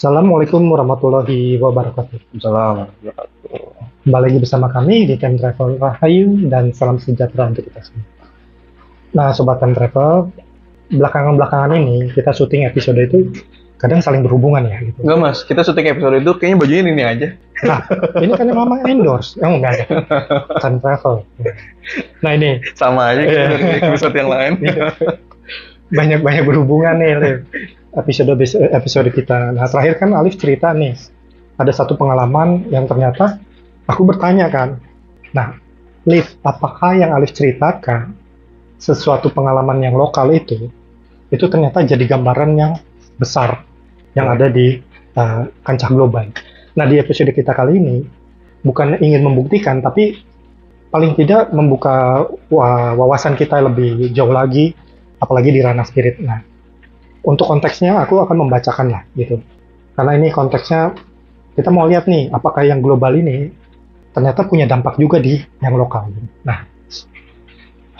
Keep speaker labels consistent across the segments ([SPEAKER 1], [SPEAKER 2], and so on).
[SPEAKER 1] Assalamualaikum warahmatullahi wabarakatuh.
[SPEAKER 2] Salam.
[SPEAKER 1] Kembali lagi bersama kami di Time Travel Rahayu dan salam sejahtera untuk kita semua. Nah, Sobat Time Travel, belakangan-belakangan ini kita syuting episode itu kadang saling berhubungan ya gitu.
[SPEAKER 2] Enggak mas, kita syuting episode itu kayaknya bajunya ini aja.
[SPEAKER 1] Nah, ini kan memang endorse. Enggak ada. Time Travel. Nah ini,
[SPEAKER 2] Sama aja kita dari episode yang lain.
[SPEAKER 1] banyak berhubungan nih, Liv. Episode kita. Nah, terakhir kan Alif cerita nih, ada satu pengalaman yang ternyata aku bertanya kan. Nah, Liv, apakah yang Alif ceritakan sesuatu pengalaman yang lokal itu ternyata jadi gambaran yang besar yang ada di kancah global. Nah, di episode kita kali ini bukan ingin membuktikan, tapi paling tidak membuka wawasan kita lebih jauh lagi, apalagi di ranah spirit. Nah, untuk konteksnya aku akan membacakan lah gitu. Karena ini konteksnya kita mau lihat nih, apakah yang global ini ternyata punya dampak juga di yang lokal. Nah,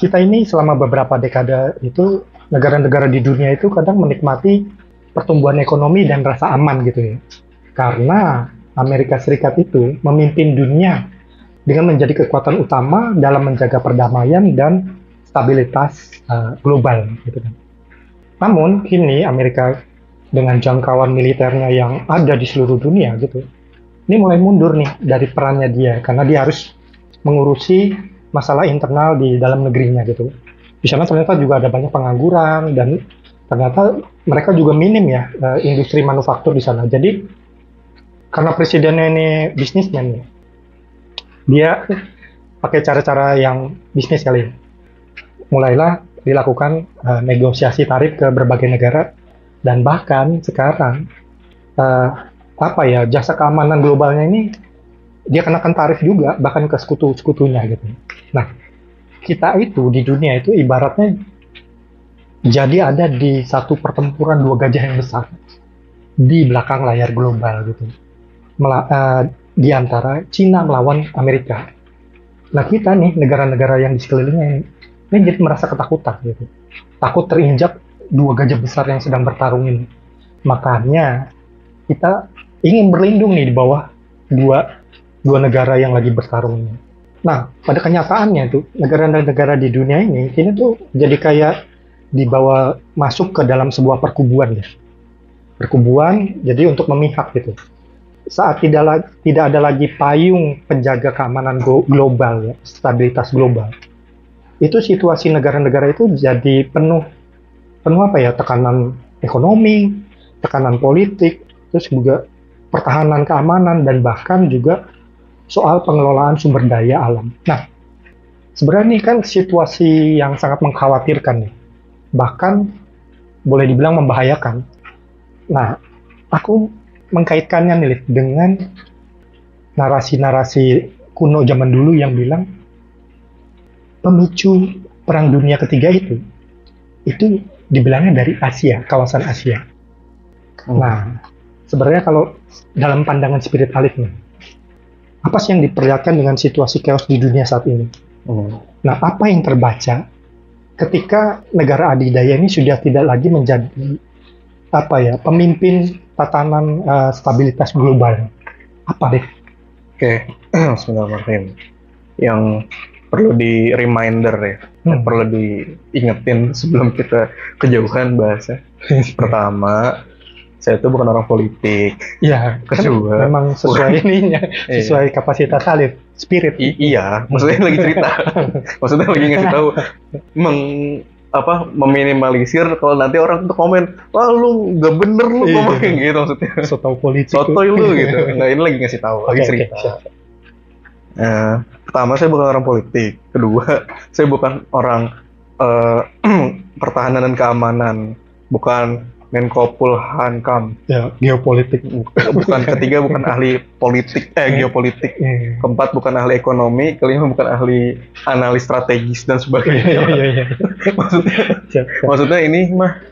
[SPEAKER 1] kita ini selama beberapa dekade itu, negara-negara di dunia itu kadang menikmati pertumbuhan ekonomi dan rasa aman gitu ya. Karena Amerika Serikat itu memimpin dunia dengan menjadi kekuatan utama dalam menjaga perdamaian dan stabilitas global gitu kan. Namun kini Amerika dengan jangkauan militernya yang ada di seluruh dunia gitu, ini mulai mundur nih dari perannya dia karena dia harus mengurusi masalah internal di dalam negerinya gitu. Di sana ternyata juga ada banyak pengangguran dan ternyata mereka juga minim ya industri manufaktur di sana. Jadi karena presidennya ini bisnismen ya, dia pakai cara-cara yang bisnis kali ya. Mulailah dilakukan negosiasi tarif ke berbagai negara dan bahkan sekarang jasa keamanan globalnya ini dia kenakan tarif juga bahkan ke sekutu-sekutunya gitu. Nah, kita itu di dunia itu ibaratnya jadi ada di satu pertempuran dua gajah yang besar di belakang layar global gitu. Di antara Cina melawan Amerika. Nah, kita nih negara-negara yang di sekelilingnya ini jadi merasa ketakutan gitu. Takut terinjak dua gajah besar yang sedang bertarung ini. Makanya kita ingin berlindung nih di bawah dua negara yang lagi bertarung ini. Nah, pada kenyataannya tuh negara-negara di dunia ini tuh jadi kayak dibawa masuk ke dalam sebuah perkubuan ya. Perkubuan jadi untuk memihak gitu. Saat tidak ada lagi payung penjaga keamanan global ya, stabilitas global. Itu situasi negara-negara itu jadi penuh tekanan ekonomi, tekanan politik, terus juga pertahanan keamanan dan bahkan juga soal pengelolaan sumber daya alam. Nah, sebenarnya ini kan situasi yang sangat mengkhawatirkan nih, bahkan boleh dibilang membahayakan. Nah, aku mengkaitkannya nih dengan narasi-narasi kuno zaman dulu yang bilang pemicu Perang Dunia Ketiga itu dibilangnya dari Asia, kawasan Asia. Nah, sebenarnya kalau dalam pandangan spirit Alif nih, apa sih yang diperlihatkan dengan situasi chaos di dunia saat ini? Nah, apa yang terbaca ketika negara adidaya ini sudah tidak lagi menjadi pemimpin tatanan stabilitas global? Apa deh?
[SPEAKER 2] Oke, Bismillahirrahmanirrahim. Yang perlu di reminder ya, yang perlu diingetin sebelum kita kejauhan bahasa. Pertama, saya itu bukan orang politik.
[SPEAKER 1] Ya,
[SPEAKER 2] kedua,
[SPEAKER 1] memang sesuai ininya, sesuai kapasitas Alif, spirit.
[SPEAKER 2] Iya, maksudnya lagi cerita, maksudnya lagi ngasih tahu, meminimalisir kalau nanti orang tuh komen, wah lu nggak bener lu ngomong kayak gitu maksudnya.
[SPEAKER 1] Sotoy politik.
[SPEAKER 2] Sotoy lu gitu. Nah ini lagi ngasih tahu, lagi cerita. Pertama, saya bukan orang politik. Kedua, saya bukan orang pertahanan dan keamanan. Bukan Menko Polhankam.
[SPEAKER 1] Ya, geopolitik.
[SPEAKER 2] Bukan. Ketiga, bukan ahli politik, geopolitik. Keempat, bukan ahli ekonomi. Kelima, bukan ahli analis strategis dan sebagainya.
[SPEAKER 1] Iya.
[SPEAKER 2] Maksudnya ini mah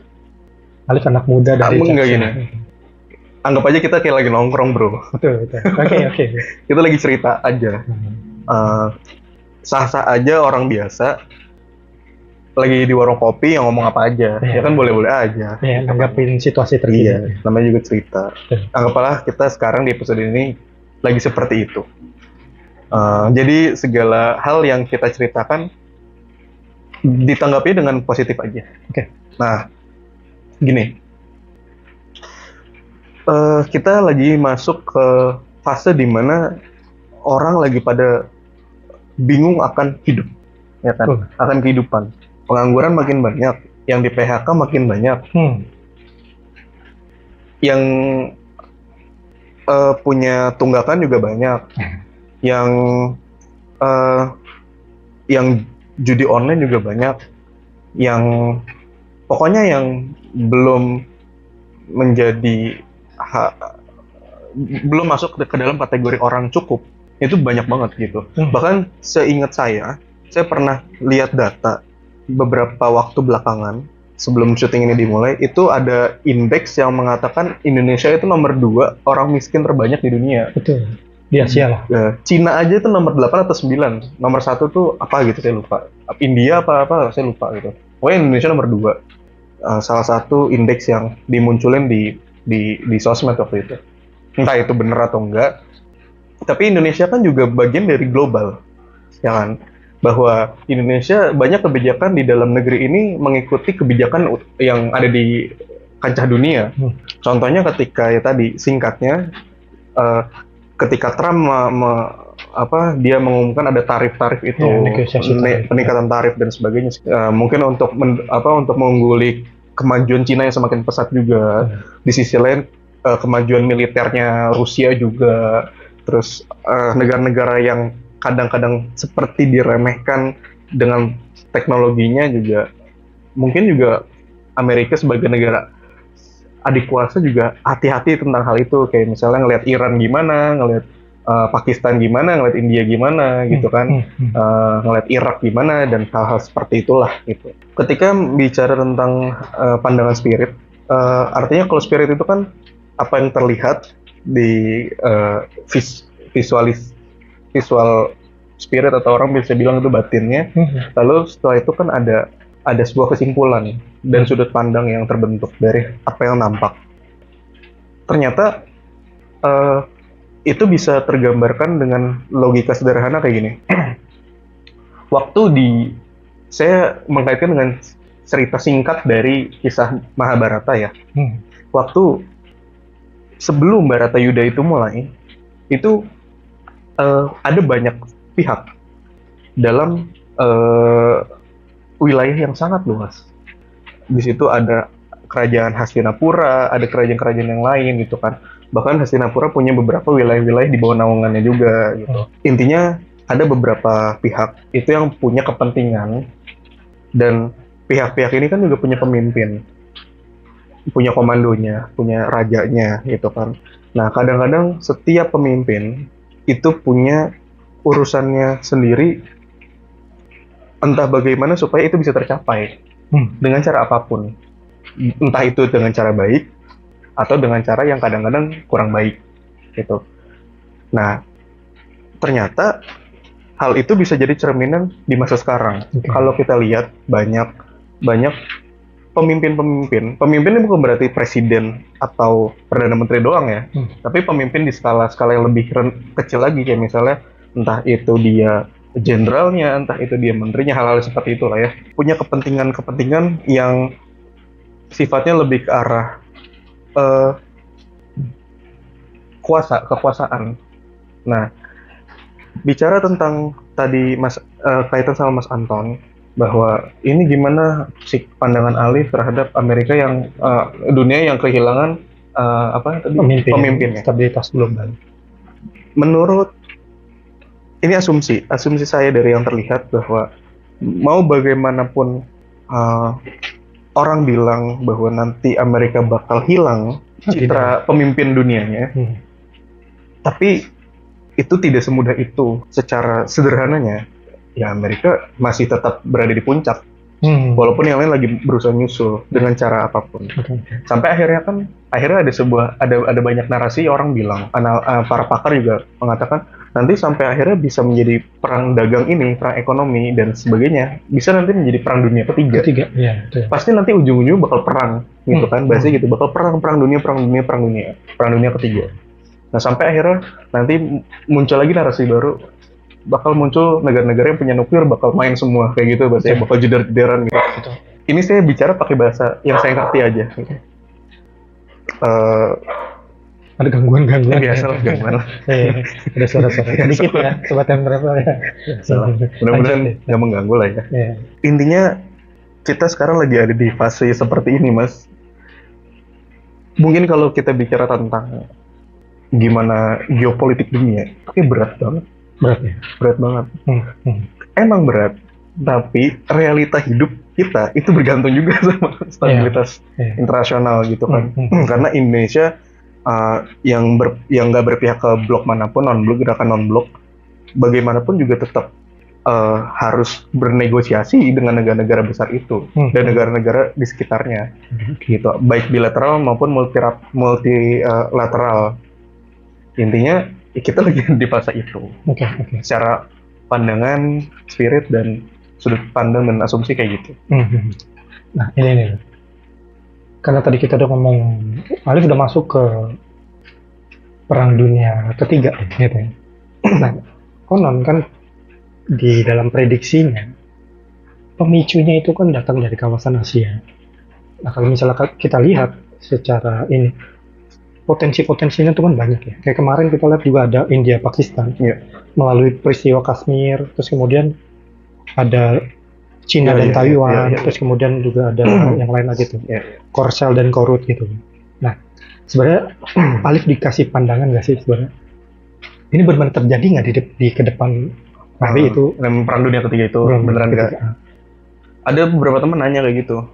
[SPEAKER 1] Alif anak muda dari
[SPEAKER 2] enggak gini. Anggap aja kita kayak lagi nongkrong, bro.
[SPEAKER 1] Betul. Oke.
[SPEAKER 2] Kita lagi cerita aja. Sah-sah aja orang biasa lagi di warung kopi yang ngomong apa aja, ya kan boleh-boleh aja.
[SPEAKER 1] Ya, nanggapin situasi terkini.
[SPEAKER 2] Iya, namanya juga cerita. Anggaplah kita sekarang di episode ini lagi seperti itu. Jadi segala hal yang kita ceritakan ditanggapi dengan positif aja.
[SPEAKER 1] Oke.
[SPEAKER 2] Nah, gini, kita lagi masuk ke fase dimana orang lagi pada bingung akan hidup, ya kan? Akan kehidupan. Pengangguran makin banyak, yang di PHK makin banyak, yang punya tunggakan juga banyak, yang judi online juga banyak, yang pokoknya yang belum menjadi belum masuk ke dalam kategori orang cukup itu banyak banget gitu. Bahkan seingat saya pernah lihat data beberapa waktu belakangan sebelum syuting ini dimulai, itu ada indeks yang mengatakan Indonesia itu nomor 2 orang miskin terbanyak di dunia.
[SPEAKER 1] Betul. Di Asia lah.
[SPEAKER 2] Cina aja itu nomor 8 atau 9. Nomor 1 tuh apa gitu saya lupa. India apa saya lupa gitu. Pokoknya Indonesia nomor 2. Salah satu indeks yang dimunculin di sosmed waktu itu. Entah itu benar atau enggak. Tapi Indonesia kan juga bagian dari global. Ya kan? Bahwa Indonesia banyak kebijakan di dalam negeri ini mengikuti kebijakan yang ada di kancah dunia. Contohnya ketika ya tadi singkatnya ketika Trump dia mengumumkan ada tarif-tarif itu, peningkatan tarif dan sebagainya, mungkin untuk mengungguli kemajuan Cina yang semakin pesat juga. Di sisi lain kemajuan militernya Rusia juga, terus negara-negara yang kadang-kadang seperti diremehkan dengan teknologinya juga, mungkin juga Amerika sebagai negara adik kuasa juga hati-hati tentang hal itu, kayak misalnya ngelihat Iran gimana, ngelihat Pakistan gimana, ngelihat India gimana gitu kan, ngelihat Irak gimana, dan hal-hal seperti itulah gitu. Ketika bicara tentang pandangan spirit, artinya kalau spirit itu kan apa yang terlihat di visual spirit, atau orang bisa bilang itu batinnya. Lalu setelah itu kan ada sebuah kesimpulan dan sudut pandang yang terbentuk dari apa yang nampak. Ternyata itu bisa tergambarkan dengan logika sederhana kayak gini. Saya mengkaitkan dengan cerita singkat dari kisah Mahabharata ya. Waktu sebelum Baratayuda itu mulai, itu ada banyak pihak dalam wilayah yang sangat luas. Di situ ada kerajaan Hastinapura, ada kerajaan-kerajaan yang lain gitu kan. Bahkan Hastinapura punya beberapa wilayah-wilayah di bawah naungannya juga gitu. Intinya ada beberapa pihak itu yang punya kepentingan, dan pihak-pihak ini kan juga punya pemimpin, punya komandonya, punya rajanya gitu kan. Nah, kadang-kadang setiap pemimpin itu punya urusannya sendiri, entah bagaimana supaya itu bisa tercapai dengan cara apapun, entah itu dengan cara baik atau dengan cara yang kadang-kadang kurang baik gitu. Nah, ternyata hal itu bisa jadi cerminan di masa sekarang. Kalau kita lihat banyak pemimpin ini bukan berarti presiden atau perdana menteri doang ya, tapi pemimpin di skala yang lebih kecil lagi, kayak misalnya entah itu dia jenderalnya, entah itu dia menterinya, hal-hal seperti itulah ya, punya kepentingan yang sifatnya lebih ke arah kekuasaan. Nah, bicara tentang tadi kaitan sama Mas Anton, bahwa ini gimana sih pandangan Alif terhadap Amerika yang dunia yang kehilangan pemimpinnya,
[SPEAKER 1] stabilitas global.
[SPEAKER 2] Menurut ini asumsi saya dari yang terlihat, bahwa mau bagaimanapun orang bilang bahwa nanti Amerika bakal hilang citra pemimpin dunianya, tapi itu tidak semudah itu. Secara sederhananya, ya Amerika masih tetap berada di puncak, walaupun yang lain lagi berusaha nyusul dengan cara apapun. Sampai akhirnya ada banyak narasi, orang bilang, para pakar juga mengatakan nanti sampai akhirnya bisa menjadi perang dagang ini, perang ekonomi dan sebagainya, bisa nanti menjadi perang dunia ketiga.
[SPEAKER 1] Ya, betul.
[SPEAKER 2] Pasti nanti ujung-ujungnya bakal perang gitu kan, bahasanya gitu, bakal perang dunia ketiga. Nah sampai akhirnya nanti muncul lagi narasi baru, bakal muncul negara-negara yang punya nuklir bakal main semua kayak gitu, bahasanya bakal jeder-jederan gitu.
[SPEAKER 1] Betul.
[SPEAKER 2] Ini saya bicara pakai bahasa yang saya ngerti aja.
[SPEAKER 1] Ada gangguan.
[SPEAKER 2] Biasa lah gangguan.
[SPEAKER 1] Ada suara-suara sedikit ya, sobat yang berapa ya.
[SPEAKER 2] Salah. Mudah-mudahan nggak mengganggu lah ya. Intinya kita sekarang lagi ada di fase seperti ini, Mas. Mungkin kalau kita bicara tentang gimana geopolitik dunia, itu berat banget. Berat banget. Emang berat, tapi realita hidup kita itu bergantung juga sama stabilitas internasional gitu kan. Karena Indonesia yang nggak berpihak ke blok manapun, gerakan non blok, bagaimanapun juga tetap harus bernegosiasi dengan negara-negara besar itu dan negara-negara di sekitarnya, gitu, baik bilateral maupun multilateral. Intinya kita lagi di fase itu. Secara pandangan, spirit dan sudut pandang dan asumsi kayak gitu.
[SPEAKER 1] Nah ini. Karena tadi kita udah ngomong, Alif udah masuk ke perang dunia ketiga, gitu ya. Nah, konon kan di dalam prediksinya, pemicunya itu kan datang dari kawasan Asia. Nah, kalau misalnya kita lihat secara ini, potensi-potensinya itu kan banyak ya. Kayak kemarin kita lihat juga ada India, Pakistan, melalui peristiwa Kashmir, terus kemudian ada Cina dan Taiwan, terus kemudian juga ada yang lain lagi tuh, Korsel dan Korut gitu. Nah, sebenarnya Alif dikasih pandangan nggak sih sebenarnya? Ini benar-benar terjadi nggak di ke depan hari itu?
[SPEAKER 2] Perang dunia ketiga itu beneran nggak? Ada beberapa teman nanya kayak gitu.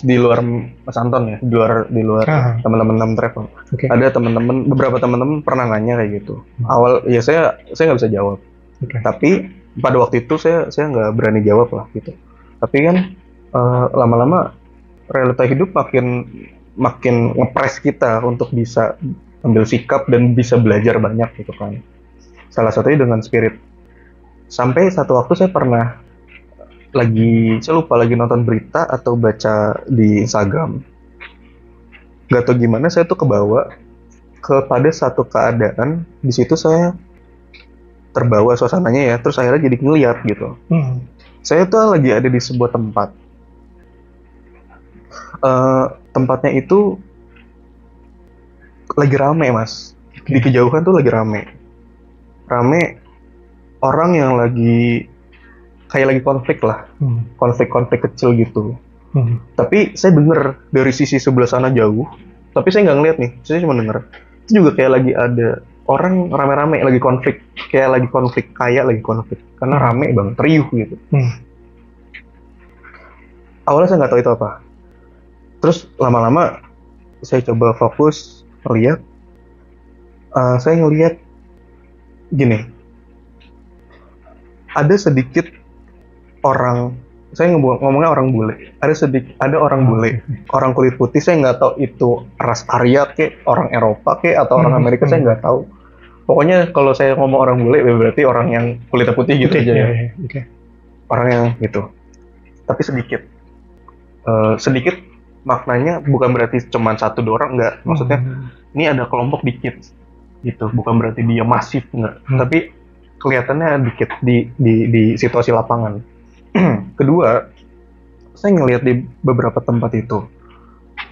[SPEAKER 2] Di luar Mas Anton ya, di luar teman-teman travel. Ada beberapa teman-teman pernah nanya kayak gitu. Awal ya saya nggak bisa jawab. Tapi pada waktu itu saya nggak berani jawab lah gitu. Tapi kan lama-lama realita hidup makin ngepres kita untuk bisa ambil sikap dan bisa belajar banyak gitu kan. Salah satunya dengan spirit. Sampai satu waktu saya pernah saya lupa lagi nonton berita atau baca di Instagram. Gak tau gimana saya tuh kebawa kepada satu keadaan, di situ saya terbawa suasananya ya, terus akhirnya jadi ngeliat gitu. Saya tuh lagi ada di sebuah tempat. Tempatnya itu lagi rame, Mas. Di kejauhan tuh lagi rame. Orang yang lagi kayak lagi konflik lah, konflik kecil gitu. Tapi saya denger dari sisi sebelah sana jauh, tapi saya nggak ngeliat nih, saya cuma denger. Itu juga kayak lagi ada orang rame-rame lagi konflik, lagi konflik, karena rame banget, riuh gitu. Awalnya saya nggak tahu itu apa, terus lama-lama saya coba fokus melihat, saya ngelihat gini, ada sedikit orang, saya ngomongnya orang bule, ada orang bule, orang kulit putih, saya nggak tahu itu ras Arya kek, orang Eropa kek, atau orang Amerika, saya nggak tahu. Pokoknya kalau saya ngomong orang bule berarti orang yang kulit putih gitu aja ya. Orang yang gitu. Tapi sedikit maknanya bukan berarti cuma satu dua orang, enggak. Maksudnya ini ada kelompok dikit gitu, bukan berarti dia masif, enggak. Tapi kelihatannya dikit di situasi lapangan. Kedua, saya ngelihat di beberapa tempat itu,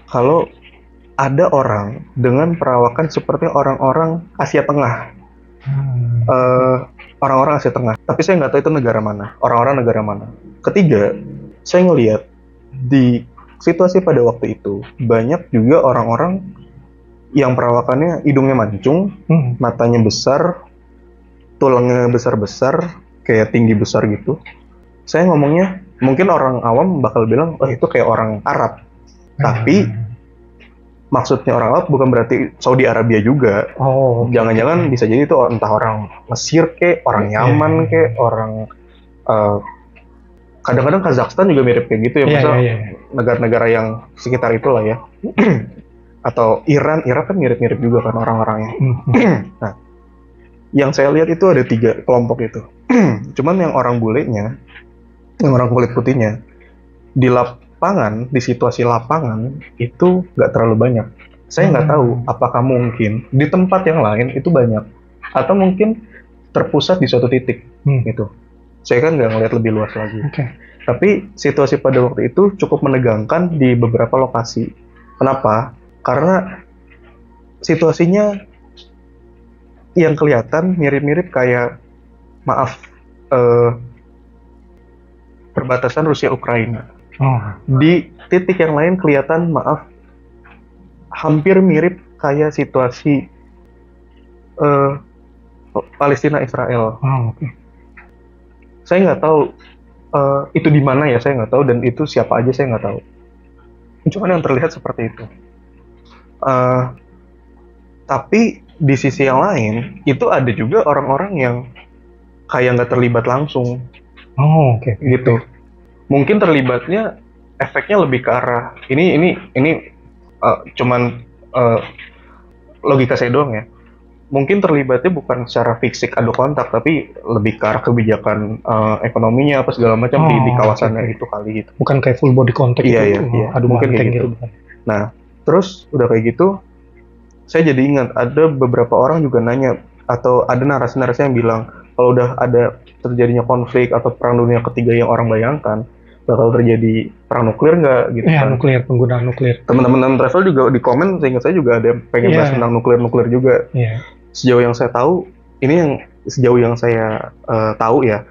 [SPEAKER 2] kalau ada orang dengan perawakan seperti orang-orang Asia Tengah, orang-orang Asia Tengah. Tapi saya nggak tahu itu negara mana, orang-orang negara mana. Ketiga, saya ngelihat di situasi pada waktu itu banyak juga orang-orang yang perawakannya hidungnya mancung, matanya besar, tulangnya besar-besar, kayak tinggi besar gitu. Saya ngomongnya, mungkin orang awam bakal bilang, oh itu kayak orang Arab. Tapi maksudnya orang Arab bukan berarti Saudi Arabia juga. Jangan-jangan bisa jadi itu entah orang Mesir kek, orang Yaman kek, orang kadang-kadang Kazakhstan juga mirip kayak gitu ya, negara-negara yang sekitar itulah ya. Atau Iran kan mirip-mirip juga kan orang-orangnya. Nah, Yang saya lihat itu ada 3 kelompok itu. Cuman yang orang bulenya, yang orang kulit putihnya, di lapangan, di situasi lapangan itu nggak terlalu banyak. Saya nggak tahu apakah mungkin di tempat yang lain itu banyak, atau mungkin terpusat di suatu titik gitu. Saya kan nggak ngeliat lebih luas lagi. Tapi situasi pada waktu itu cukup menegangkan di beberapa lokasi. Kenapa? Karena situasinya yang kelihatan mirip-mirip kayak, maaf, perbatasan Rusia Ukraina. Di titik yang lain kelihatan, maaf, hampir mirip kayak situasi Palestina Israel. Saya nggak tahu itu di mana ya, saya nggak tahu, dan itu siapa aja saya nggak tahu. Cuman yang terlihat seperti itu. Tapi di sisi yang lain itu ada juga orang-orang yang kayak nggak terlibat langsung. Gitu. Mungkin terlibatnya efeknya lebih ke arah ini cuman logika saya doang ya. Mungkin terlibatnya bukan secara fisik adu kontak, tapi lebih ke arah kebijakan ekonominya apa segala macam di kawasannya itu kali gitu.
[SPEAKER 1] Bukan kayak full body contact
[SPEAKER 2] iya,
[SPEAKER 1] itu.
[SPEAKER 2] Iya.
[SPEAKER 1] Adu
[SPEAKER 2] Mungkin kayak gitu. Nah, terus udah kayak gitu, saya jadi ingat ada beberapa orang juga nanya, atau ada narasi-narasi yang bilang kalau udah ada terjadinya konflik atau perang dunia ketiga yang orang bayangkan, bakal terjadi perang nuklir nggak gitu kan?
[SPEAKER 1] Nuklir, penggunaan nuklir.
[SPEAKER 2] Teman-teman travel juga di komen, seingat saya juga ada yang pengen bahas tentang nuklir juga. Sejauh yang saya tahu, ini yang sejauh yang saya tahu ya,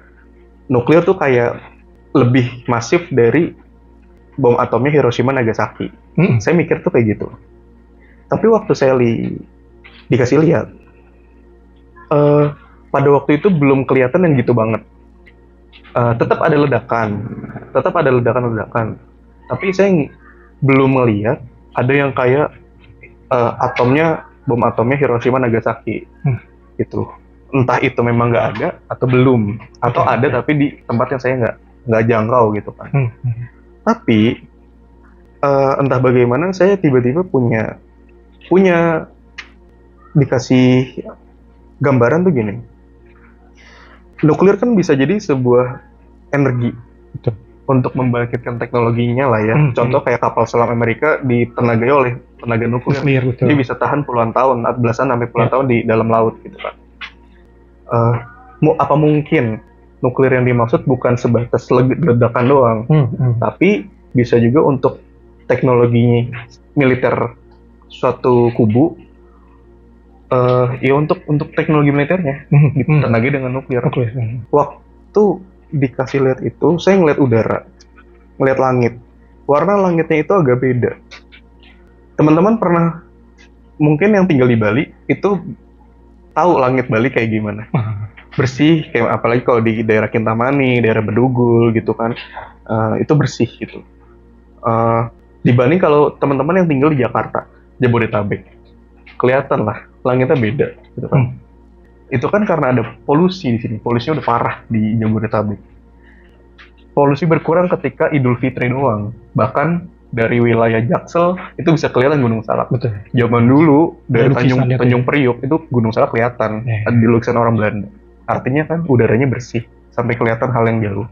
[SPEAKER 2] nuklir tuh kayak lebih masif dari bom atomnya Hiroshima Nagasaki. Saya mikir tuh kayak gitu. Tapi waktu saya dikasih lihat, pada waktu itu belum kelihatan yang gitu banget. Tetap ada ledakan. Tapi saya belum melihat ada yang kayak bom atomnya Hiroshima Nagasaki, gitu. Entah itu memang nggak ada atau belum, atau ada tapi di tempat yang saya nggak jangkau gitu kan. Tapi entah bagaimana saya tiba-tiba punya dikasih gambaran tuh gini. Nuklir kan bisa jadi sebuah energi untuk membangkitkan teknologinya lah ya. Contoh kayak kapal selam Amerika ditenagai oleh tenaga nuklir. Jadi bisa tahan puluhan tahun, belasan sampai puluhan tahun di dalam laut gitu kan. Apa mungkin nuklir yang dimaksud bukan sebatas ledakan doang, tapi bisa juga untuk teknologi militer suatu kubu, ya untuk teknologi militernya ditenagai dengan nuklir. Waktu dikasih lihat itu, saya ngeliat udara, ngeliat langit. Warna langitnya itu agak beda. Teman-teman pernah, mungkin yang tinggal di Bali itu tahu langit Bali kayak gimana? Bersih, kayak apalagi kalau di daerah Kintamani, daerah Bedugul gitu kan, itu bersih gitu. Dibanding kalau teman-teman yang tinggal di Jakarta, Jabodetabek, kelihatan lah langitnya beda gitu kan. Itu kan karena ada polusi di sini. Polusinya udah parah di Jabodetabek. Polusi berkurang ketika Idul Fitri doang. Bahkan dari wilayah Jaksel itu bisa kelihatan Gunung Salak.
[SPEAKER 1] Betul.
[SPEAKER 2] Zaman dulu dari Tanjung Priok itu Gunung Salak kelihatan di lukisan orang Belanda. Artinya kan udaranya bersih sampai kelihatan hal yang jauh.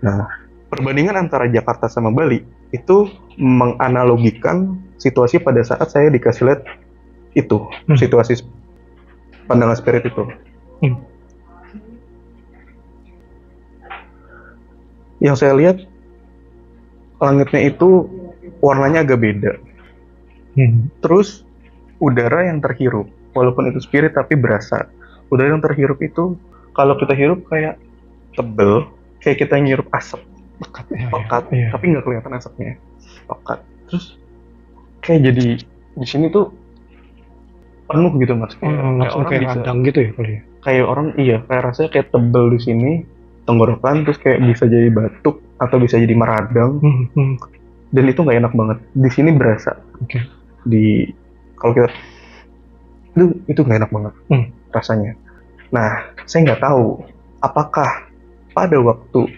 [SPEAKER 2] Nah, perbandingan antara Jakarta sama Bali itu menganalogikan situasi pada saat saya dikasih lihat itu, situasi pandangan spirit itu. Yang saya lihat langitnya itu warnanya agak beda. Terus udara yang terhirup, walaupun itu spirit tapi berasa. Udara yang terhirup itu kalau kita hirup kayak tebel, kayak kita ngirup asap pekat, tapi nggak kelihatan asapnya, pekat. Terus kayak jadi di sini tuh penuh gitu mas, kayak orang
[SPEAKER 1] kayak
[SPEAKER 2] bisa
[SPEAKER 1] radang gitu ya kali ya.
[SPEAKER 2] Kayak orang kayak rasanya kayak tebel di sini tenggorokan, terus kayak bisa jadi batuk atau bisa jadi meradang. Dan itu nggak enak banget. Di sini berasa. Kalau kita itu nggak enak banget rasanya. Nah, saya nggak tahu apakah pada waktu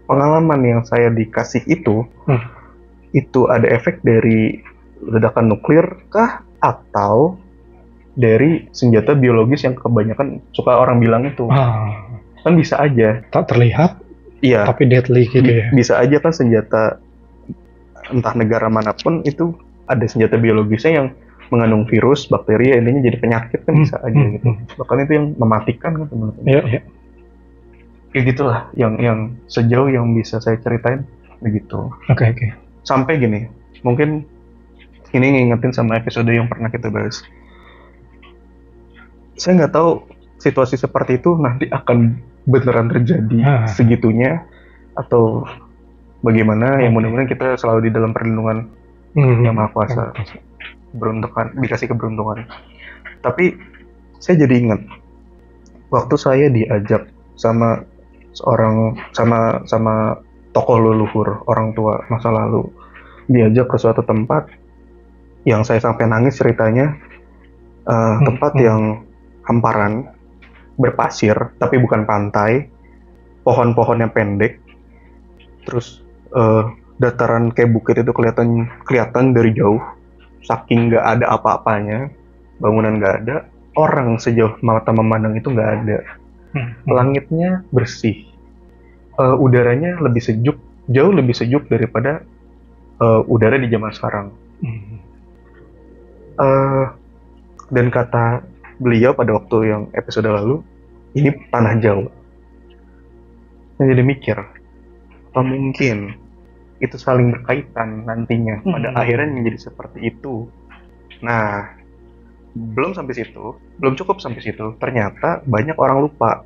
[SPEAKER 2] pengalaman yang saya dikasih itu ada efek dari ledakan nuklir kah, atau dari senjata biologis yang kebanyakan suka orang bilang itu. Kan bisa aja.
[SPEAKER 1] Tak terlihat,
[SPEAKER 2] Iya.
[SPEAKER 1] tapi deadly gitu ya.
[SPEAKER 2] Bisa aja kan senjata entah negara manapun itu ada senjata biologisnya yang mengandung virus, bakteri, intinya jadi penyakit kan bisa aja gitu. Bahkan itu yang mematikan kan teman-teman.
[SPEAKER 1] Iya.
[SPEAKER 2] Ya gitulah yang sejauh yang bisa saya ceritain begitu.
[SPEAKER 1] Oke.
[SPEAKER 2] Sampai gini, mungkin ini ngingetin sama episode yang pernah kita bahas. Saya nggak tahu situasi seperti itu nanti akan beneran terjadi segitunya atau bagaimana. Yang mudah-mudahan kita selalu di dalam perlindungan yang Maha Kuasa, dikasih keberuntungan. Tapi saya jadi ingat waktu saya diajak sama tokoh leluhur, orang tua masa lalu, diajak ke suatu tempat yang saya sampai nangis ceritanya. Tempat yang hamparan, berpasir, tapi bukan pantai, pohon-pohonnya pendek, terus dataran kayak bukit itu kelihatan dari jauh, saking nggak ada apa-apanya, bangunan nggak ada, orang sejauh mata memandang itu nggak ada. Langitnya bersih, udaranya lebih sejuk, jauh lebih sejuk daripada udara di zaman sekarang. Dan kata beliau pada waktu yang episode lalu, ini tanah Jawa. Saya jadi mikir, apa mungkin itu saling berkaitan nantinya pada akhirnya menjadi seperti itu. Nah, belum cukup sampai situ. Ternyata banyak orang lupa.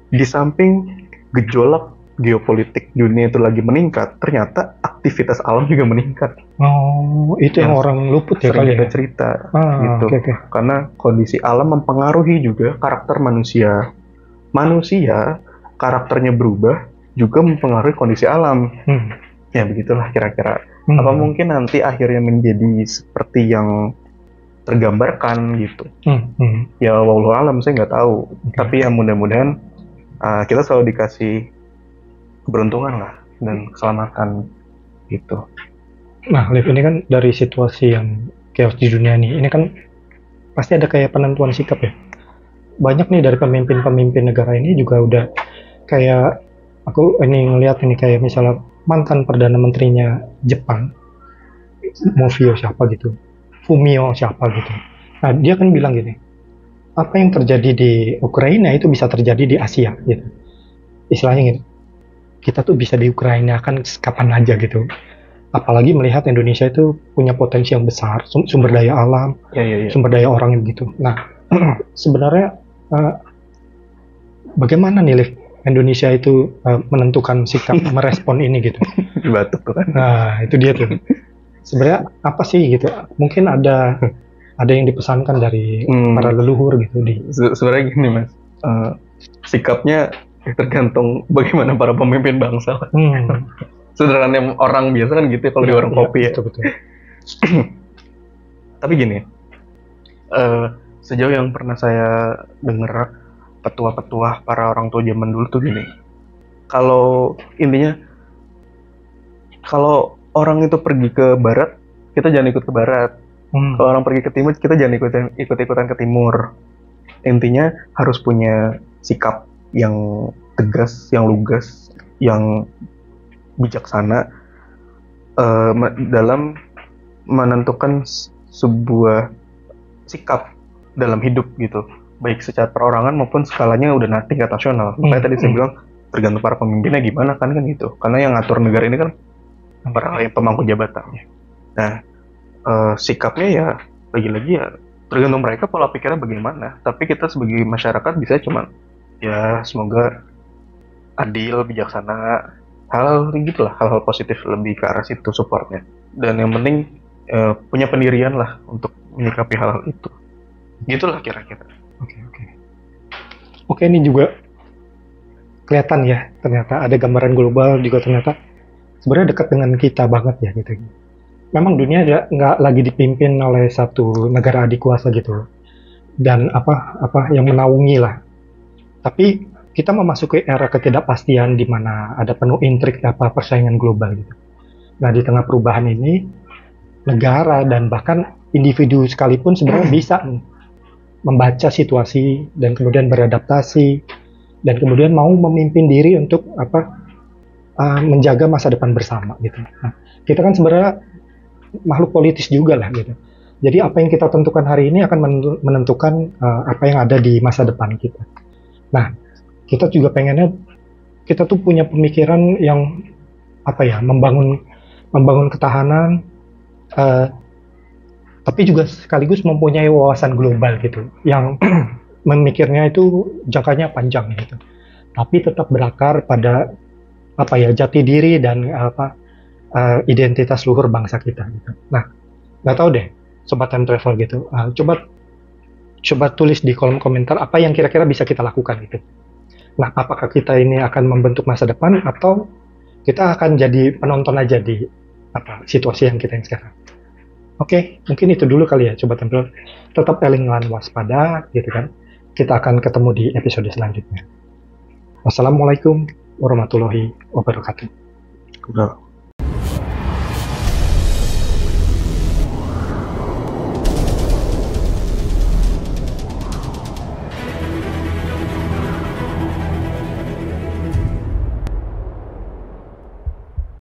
[SPEAKER 2] Di samping gejolak geopolitik dunia itu lagi meningkat, ternyata aktivitas alam juga meningkat.
[SPEAKER 1] Oh, itu yang orang luput ya kali ya?
[SPEAKER 2] Cerita gitu. Okay. Karena kondisi alam mempengaruhi juga karakter manusia. Manusia karakternya berubah juga mempengaruhi kondisi alam. Ya begitulah kira-kira. Apa mungkin nanti akhirnya menjadi seperti yang tergambarkan gitu? Ya wallahu alam, saya nggak tahu. Tapi ya mudah-mudahan kita selalu dikasih keberuntungan lah dan keselamatan gitu.
[SPEAKER 1] Nah, Liv, ini kan dari situasi yang chaos di dunia nih, ini kan pasti ada kayak penentuan sikap ya. Banyak nih dari pemimpin-pemimpin negara ini juga udah kayak, aku ini ngeliat ini kayak misalnya mantan Perdana Menterinya Jepang, Fumio siapa gitu. Nah, dia kan bilang gini, apa yang terjadi di Ukraina itu bisa terjadi di Asia gitu. Istilahnya gitu. Kita tuh bisa di Ukraina kan kapan aja gitu. Apalagi melihat Indonesia itu punya potensi yang besar, sumber daya alam, sumber daya orang gitu. Nah, sebenarnya bagaimana nih, Liv, Indonesia itu menentukan sikap merespon ini gitu?
[SPEAKER 2] Batuk tuh kan.
[SPEAKER 1] Nah, itu dia tuh. Sebenarnya apa sih gitu? Mungkin ada yang dipesankan dari para leluhur gitu di.
[SPEAKER 2] Sebenarnya gini Mas, sikapnya tergantung bagaimana para pemimpin bangsa. Sederhananya orang biasa kan gitu ya, kalau di warung kopi ya. Betul. Tapi gini, sejauh yang pernah saya dengar petua-petua para orang tua zaman dulu tuh gini, kalau intinya kalau orang itu pergi ke barat, kita jangan ikut ke barat. Kalau orang pergi ke timur, kita jangan ikut-ikutan ke timur. Intinya harus punya sikap yang tegas, yang lugas, yang bijaksana dalam menentukan sebuah sikap dalam hidup gitu, baik secara perorangan maupun skalanya udah tingkat nasional. Makanya tadi saya bilang tergantung para pemimpinnya gimana kan gitu, karena yang ngatur negara ini kan para pemangku jabatannya. Nah, sikapnya ya lagi-lagi ya tergantung mereka pola pikirnya bagaimana. Tapi kita sebagai masyarakat bisa cuma ya semoga adil, bijaksana, hal gitulah, hal-hal positif lebih ke arah situ supportnya. Dan yang penting punya pendirian lah untuk menyikapi hal-hal itu. Gitulah kira-kira.
[SPEAKER 1] Oke, ini juga kelihatan ya, ternyata ada gambaran global juga ternyata sebenarnya dekat dengan kita banget ya gitu. Memang dunia nggak lagi dipimpin oleh satu negara adik kuasa gitu, dan apa yang menaungi lah. Tapi kita memasuki era ketidakpastian di mana ada penuh intrik persaingan global gitu. Nah, di tengah perubahan ini, negara dan bahkan individu sekalipun sebenarnya bisa membaca situasi dan kemudian beradaptasi dan kemudian mau memimpin diri untuk menjaga masa depan bersama gitu. Nah, kita kan sebenarnya makhluk politis juga lah gitu. Jadi apa yang kita tentukan hari ini akan menentukan apa yang ada di masa depan kita. Nah, kita juga pengennya kita tuh punya pemikiran yang membangun ketahanan, tapi juga sekaligus mempunyai wawasan global gitu, yang memikirnya itu jangkanya panjang gitu, tapi tetap berakar pada jati diri dan identitas luhur bangsa kita gitu. Nah, nggak tahu deh sobat time travel gitu, coba tulis di kolom komentar apa yang kira-kira bisa kita lakukan gitu. Nah, apakah kita ini akan membentuk masa depan atau kita akan jadi penonton aja di situasi yang kita yang sekarang. Oke, mungkin itu dulu kali ya Sobat Template. Tetap elingan waspada gitu kan. Kita akan ketemu di episode selanjutnya. Wassalamualaikum warahmatullahi wabarakatuh.